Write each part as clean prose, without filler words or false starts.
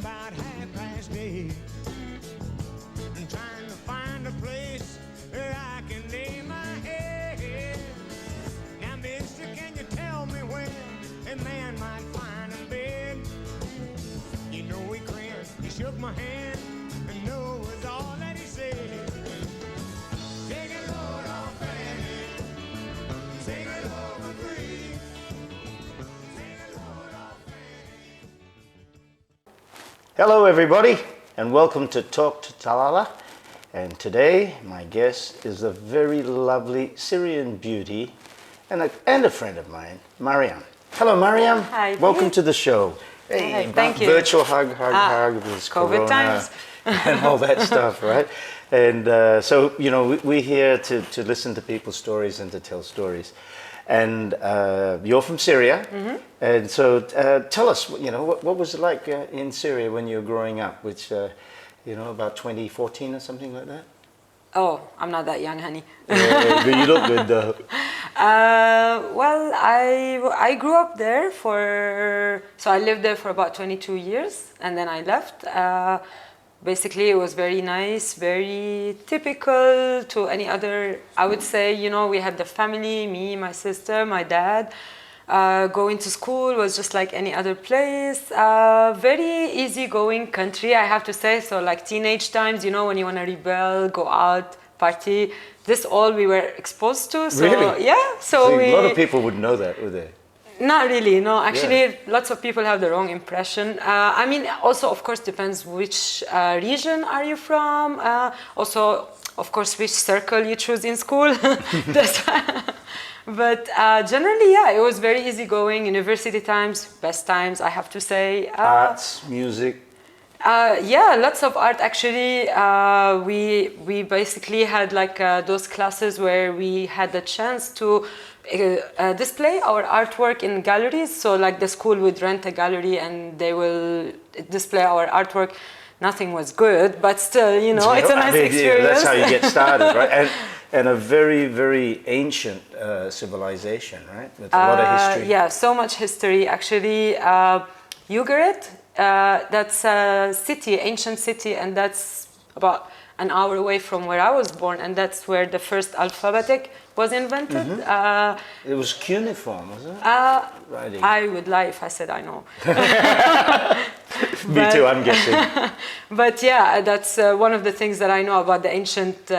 about 8:30. I'm trying to find a place where I can lay my head. Now, mister, can you tell me where a man might find a bed? You know he grinned, he shook my hand, and no was all that he said. Take a load off Fanny, take a load for free. Take a load off Fanny. Hello everybody and welcome to Talk to Talalla, and today my guest is a very lovely Syrian beauty and a friend of mine, Mariam. Hello Mariam. Hi. Welcome to the show. Hey, Hi, thank you. Virtual hug with COVID Corona times. and all that stuff, right? And so, you know, we're here to listen to people's stories and to tell stories. And you're from Syria, and so tell us, you know, what was it like in Syria when you were growing up, which, you know, about 2014 or something like that? Oh, I'm not that young, honey. Yeah, but you look good though. Well, I grew up there so I lived there for about 22 years, and then I left. Basically, it was very nice, very typical to any other. I would say, you know, we had the family, me, my sister, my dad. Going to school was just like any other place. Very easygoing country, I have to say. So like teenage times, you know, when you want to rebel, go out, party. This all we were exposed to. So, really? Yeah. So a lot of people would know that, would they? Not really, no. Actually, Yeah. lots of people have the wrong impression. I mean, also, of course, depends which region are you from. Also, of course, which circle you choose in school. But generally, yeah, it was very easygoing. University times, best times, I have to say. Arts, music. Yeah, lots of art. Actually, we basically had like those classes where we had the chance to display our artwork in galleries. So like the school would rent a gallery and they will display our artwork. Nothing was good, but still, you know, it's a nice experience. Yeah, that's how you get started, right? And a very, very ancient civilization, right? With a lot of history. Yeah, so much history. Actually, Ugarit, that's a city, ancient city, and that's about an hour away from where I was born, and that's where the first alphabetic was invented. It was cuneiform, wasn't it? Writing. I would lie if I said I know. Me too, I'm guessing. But yeah, that's one of the things that I know about the ancient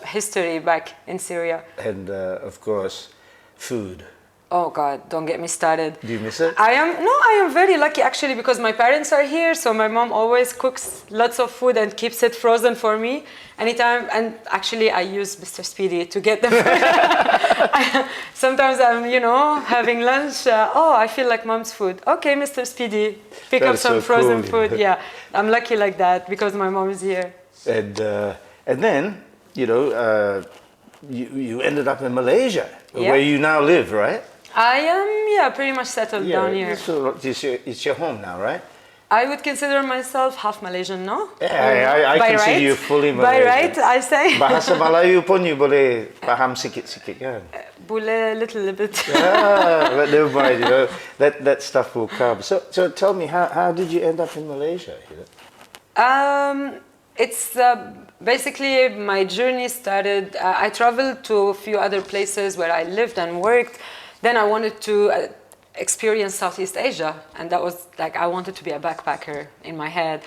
history back in Syria. And of course, food. Oh God, don't get me started. Do you miss it? I am very lucky actually because my parents are here, so my mom always cooks lots of food and keeps it frozen for me anytime. And actually, I use Mr. Speedy to get the food. Sometimes I'm, you know, having lunch. I feel like mom's food. Okay, Mr. Speedy, pick up some frozen food. Yeah, I'm lucky like that because my mom is here. And then, you know, you ended up in Malaysia, Yeah. where you now live, right? I am, yeah, pretty much settled down here. So it's your home now, right? I would consider myself half Malaysian, no? Yeah, I consider you fully Malaysian. By right, I say. Bahasa Melayu pun you boleh faham sikit-sikit kan? Boleh, little bit. Yeah, but never mind, you know, that stuff will come. So tell me, how did you end up in Malaysia? You know? It's basically my journey started. I traveled to a few other places where I lived and worked. Then I wanted to experience Southeast Asia, and that was like I wanted to be a backpacker in my head.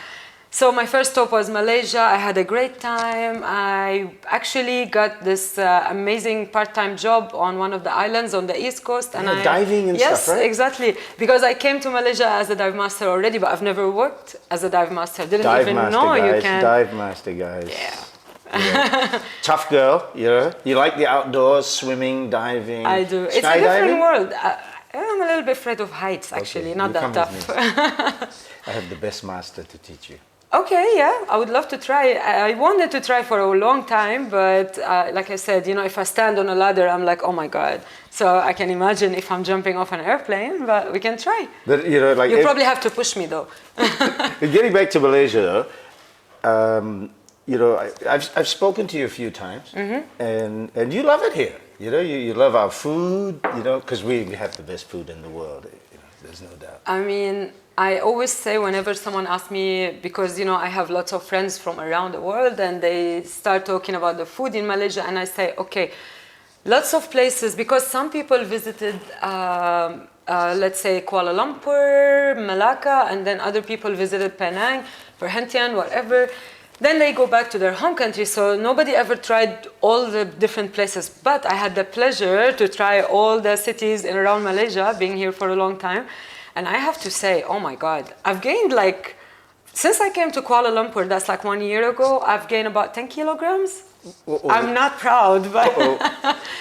So my first stop was Malaysia. I had a great time. I actually got this amazing part-time job on one of the islands on the East Coast. And diving and stuff, right? Yes, exactly. Because I came to Malaysia as a dive master already, but I've never worked as a dive master. Didn't even know you can. Dive master, guys. Yeah. Yeah. Tough girl, you know. You like the outdoors, swimming, diving. I do. It's a different world. I'm a little bit afraid of heights, actually. Not that tough. I have the best master to teach you. Okay, yeah, I would love to try. I wanted to try for a long time, but like I said, you know, if I stand on a ladder, I'm like, oh my God. So I can imagine if I'm jumping off an airplane, but we can try. But, you know, like you probably have to push me though. Getting back to Malaysia though, you know, I've spoken to you a few times, and you love it here. You know, you love our food. You know, because we have the best food in the world. You know, There's no doubt. I mean, I always say whenever someone asks me, because I have lots of friends from around the world, and they start talking about the food in Malaysia, and I say, okay, lots of places, because some people visited, let's say Kuala Lumpur, Malacca, and then other people visited Penang, Perhentian, whatever. Then they go back to their home country, so nobody ever tried all the different places. But I had the pleasure to try all the cities in around Malaysia, being here for a long time. And I have to say, oh my God, I've gained since I came to Kuala Lumpur, that's 1 year ago, I've gained about 10 kilograms. Uh-oh. I'm not proud, but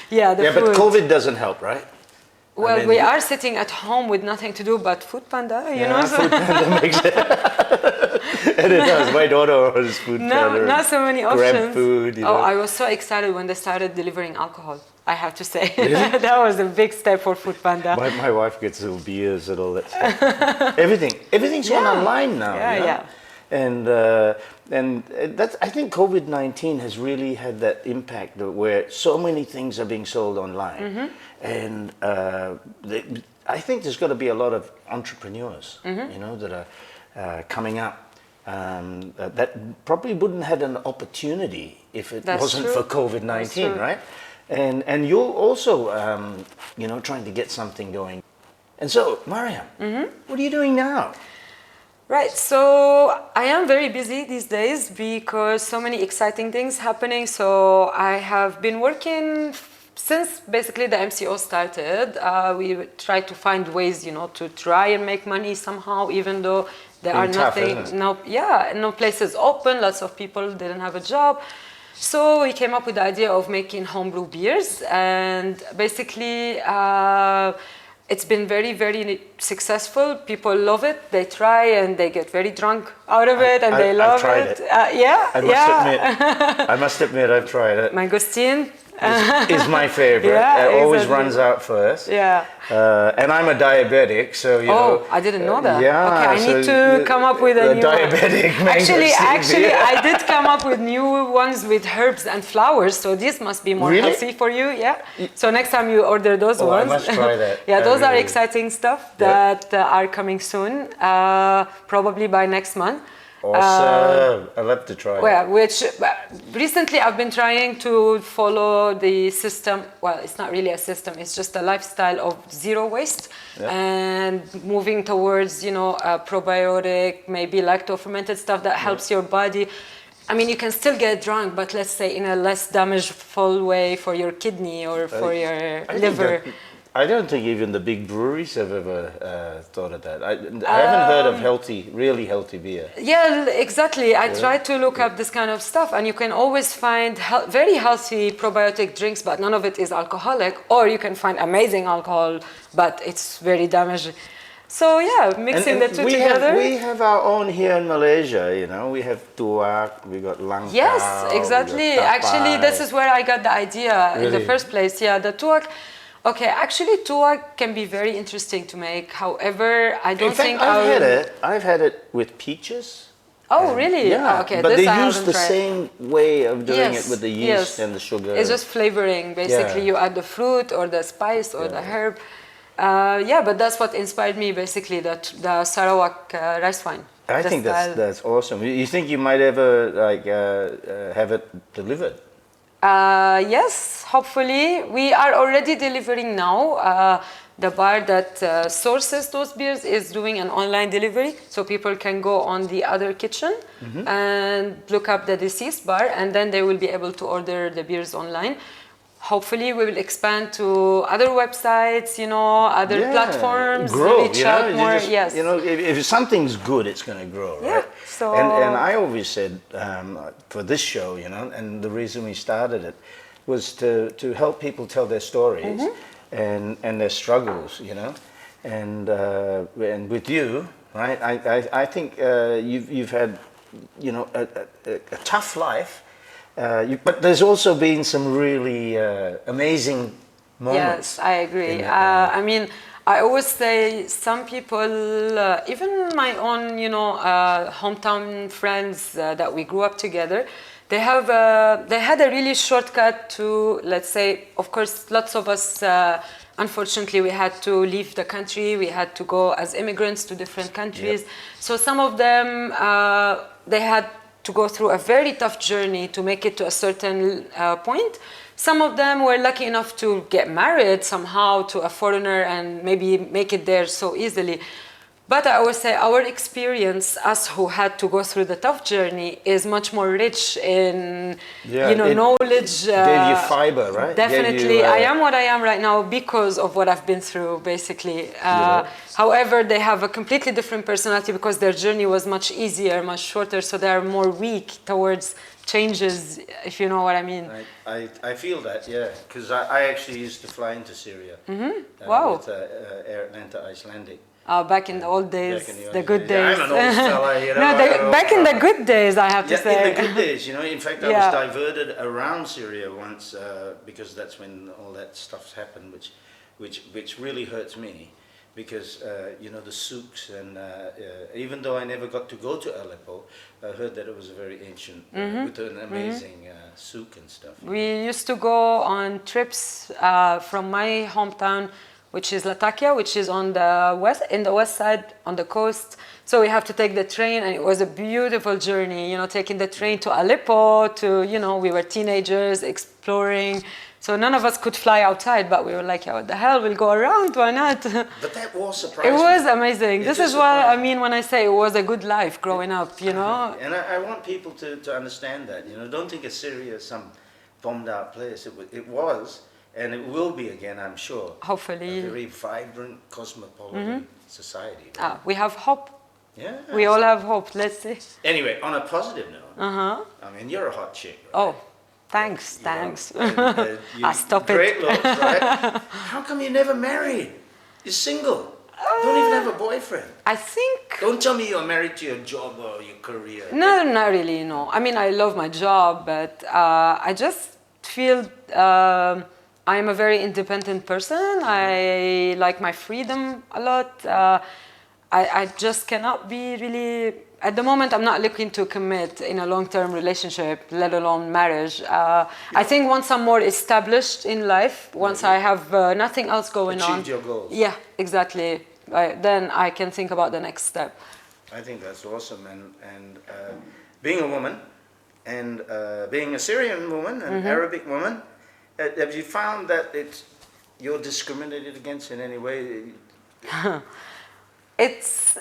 yeah, yeah, food. but COVID doesn't help, right? Well, I mean, we are sitting at home with nothing to do but Food Panda, you know. So Food Panda makes it. And it does. My daughter orders Food Panda. Not so many options. Grab food, Oh, I was so excited when they started delivering alcohol, I have to say. Really? That was a big step for Food Panda. My wife gets little beers and all that stuff. Everything's gone online now. Yeah. And that's, I think COVID-19 has really had that impact where so many things are being sold online. Mm-hmm. And I think there's got to be a lot of entrepreneurs, that are coming up. That probably wouldn't have had an opportunity if it wasn't for COVID-19, right? And you're also, trying to get something going. And so, Mariam, what are you doing now? Right, so I am very busy these days because so many exciting things happening. So I have been working since basically the MCO started. We try to find ways, to try and make money somehow, even though there are no places open. Lots of people didn't have a job. So we came up with the idea of making homebrew beers, and basically it's been very, very successful. People love it. They try and they get very drunk out of it, and they love it. I must admit, I've tried it. Mangosteen is my favorite. Yeah, it always exactly. runs out first. Yeah. And I'm a diabetic, so I didn't know that. Yeah. Okay, I need to come up with a new diabetic one. Actually, I did come up with new ones with herbs and flowers. So this must be more healthy for you. Yeah. So next time you order those ones. I must try that. Yeah, those are exciting stuff that are coming soon. Probably by next month. Awesome. I'd love to try it. Which recently I've been trying to follow the system. Well, it's not really a system. It's just a lifestyle of zero waste and moving towards, probiotic, maybe lacto-fermented stuff that helps your body. I mean, you can still get drunk, but let's say in a less damageful way for your kidney or for your liver. I don't think even the big breweries have ever thought of that. I haven't heard of really healthy beer. Yeah, exactly. I tried to look up this kind of stuff, and you can always find very healthy probiotic drinks, but none of it is alcoholic, or you can find amazing alcohol, but it's very damaging. So mixing the two together. We have our own here in Malaysia, We have tuak, we got langkau. Yes, exactly. Actually, this is where I got the idea in the first place. Yeah, the tuak. Okay, actually, tuak can be very interesting to make. However, I don't think I've had it with peaches. Oh, really? Yeah. Okay, but they use the same way of doing it with the yeast and the sugar. It's just flavoring. Basically, you add the fruit or the spice or the herb. But that's what inspired me. Basically, the Sarawak rice wine. I think that's awesome. You think you might ever have it delivered? Yes, hopefully. We are already delivering now. The bar that sources those beers is doing an online delivery, so people can go on the other kitchen and look up the deceased bar, and then they will be able to order the beers online. Hopefully, we will expand to other websites, other platforms. Grow, reach out more. If something's good, it's going to grow, right? So, and I always said for this show, and the reason we started it was to help people tell their stories and their struggles, and with you, right? I think you've had, a tough life. But there's also been some really amazing moments. Yes, I agree. I mean, I always say some people, even my own, hometown friends that we grew up together, they had a really shortcut to, let's say, of course, lots of us, unfortunately, we had to leave the country. We had to go as immigrants to different countries. Yep. So some of them, they had to go through a very tough journey to make it to a certain point. Some of them were lucky enough to get married somehow to a foreigner and maybe make it there so easily. But I always say our experience, us who had to go through the tough journey, is much more rich in, knowledge. Gave you fiber, right? Definitely. You, I am what I am right now because of what I've been through, basically. However, they have a completely different personality because their journey was much easier, much shorter, so they're more weak towards changes, if you know what I mean. I feel that, yeah, because I actually used to fly into Syria. Wow. With Air Atlanta Icelandic. Back in the old days, the good Yeah, days. I'm an old fella, you know. No, back in the good days, I have to say. In the good days, you know. In fact, I was diverted around Syria once because that's when all that stuff happened, which really hurts me, because the souks and even though I never got to go to Aleppo, I heard that it was a very ancient with an amazing souk and stuff. We used to go on trips from my hometown, which is Latakia, which is on the west side, on the coast. So we have to take the train, and it was a beautiful journey, taking the train to Aleppo, we were teenagers exploring. So none of us could fly outside, but we were like, what the hell, we'll go around, why not? But that was surprising. It was amazing. This is what I mean when I say it was a good life growing up, And I want people to understand that, don't think of Syria as some bombed out place. It was. And it will be again, I'm sure. Hopefully. A very vibrant, cosmopolitan society. Right? We have hope. Yeah. We all have hope. Let's see. Anyway, on a positive note, I mean, you're a hot chick, right? Oh, thanks. Stop great looks, right? How come you never married? You're single. Don't even have a boyfriend. I think... Don't tell me you're married to your job or your career. No, not really, no. I mean, I love my job, but I just feel... I am a very independent person. I like my freedom a lot. I just cannot be really... At the moment, I'm not looking to commit in a long-term relationship, let alone marriage. I think once I'm more established in life, once I have nothing else going on... Achieved your goals. Yeah, exactly. Then I can think about the next step. I think that's awesome. And being a woman, and being a Syrian woman, an Arabic woman, have you found that you're discriminated against in any way? It's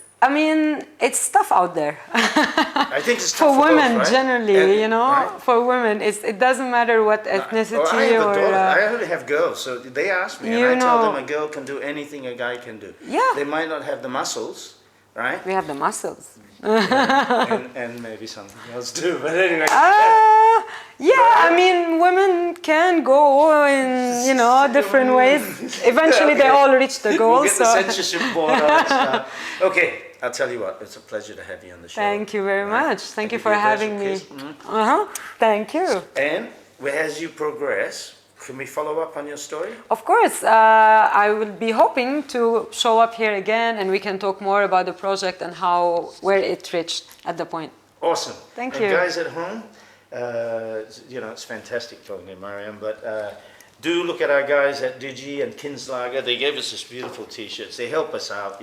tough out there. I think it's tough for women both, right? generally, Right? For women, it doesn't matter what ethnicity I have a daughter. I or. only have girls, so they ask me, and I tell them a girl can do anything a guy can do. Yeah. They might not have the muscles, right? We have the muscles. and maybe something else too, but anyway. I mean, women can go in, different ways. Eventually, they all reach the goal. We'll get the censorship board on. Okay, I'll tell you what, it's a pleasure to have you on the show. Thank you very much. Thank you for having me. Thank you. And as you progress, can we follow up on your story? Of course. I will be hoping to show up here again, and we can talk more about the project and where it reached at the point. Awesome. Thank and you. Guys at home, it's fantastic talking to Mariam, but do look at our guys at Digi and Kinslager. They gave us these beautiful t-shirts. They help us out,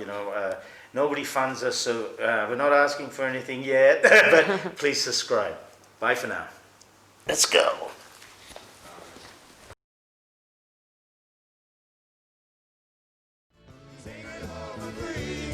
Nobody funds us, so we're not asking for anything yet, but please subscribe. Bye for now. Let's go. Take it home and breathe.